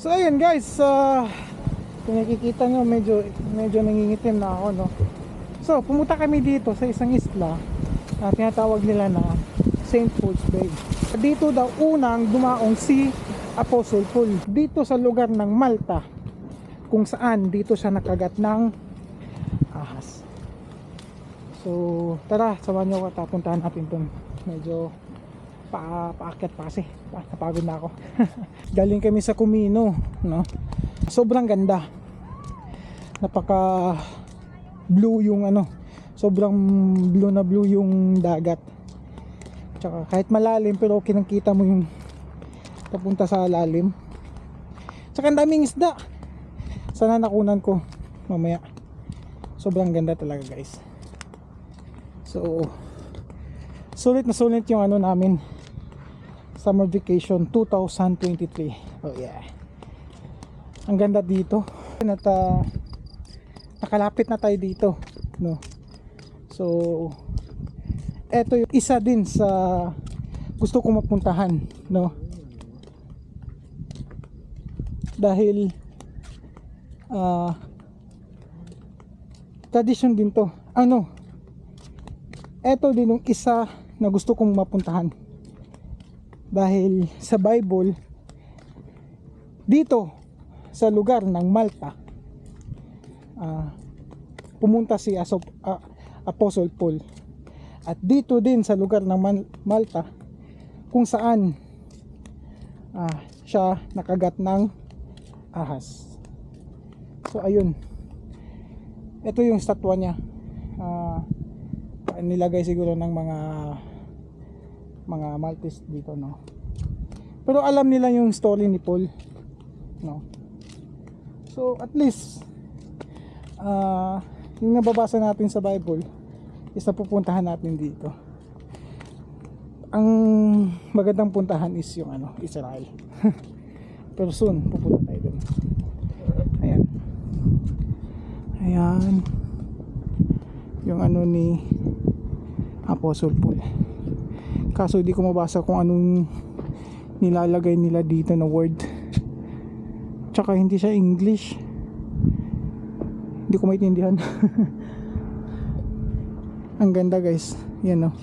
So ayun guys, kung nakikita nyo medyo nangingitim na ako, no? So pumunta kami dito sa isang isla na tinatawag nila na St. Paul's Bay. Dito daw unang dumaong si Apostle Paul, dito sa lugar ng Malta, kung saan dito siya nakagat ng ahas. So tara, samahan nyo ako, tapuntahan natin dun. Medyo paakyat pa kasi napagod na ako. Galing kami sa Comino, no? Sobrang ganda, napaka blue yung sobrang blue na blue yung dagat. Tsaka kahit malalim, pero kinakita mo yung papunta sa lalim. Tsaka ang daming isda. Sana nakunan ko mamaya. Sobrang ganda talaga guys. So sulit na sulit yung namin summer vacation 2023. Oh yeah, ang ganda dito. At nakalapit na tayo dito, no? So eto yung isa din sa gusto kong mapuntahan, no? Dahil tradition din to. Eto din yung isa na gusto kong mapuntahan. Dahil sa Bible, dito sa lugar ng Malta, pumunta si Apostle Paul. At dito din sa lugar ng Malta kung saan siya nakagat ng ahas. So ayun, ito yung statwa niya. Nilagay siguro ng mga Maltese dito, no? Pero alam nila yung story ni Paul, no? So at least yung nababasa natin sa Bible is napupuntahan natin dito. Ang magandang puntahan is yung Israel. Pero soon pupunta tayo dun. Ayan yung ni Apostle Paul. Kaso di ko mabasa kung anong nilalagay nila dito na word. Tsaka hindi siya English, hindi ko maintindihan. Ang ganda guys, yan, no?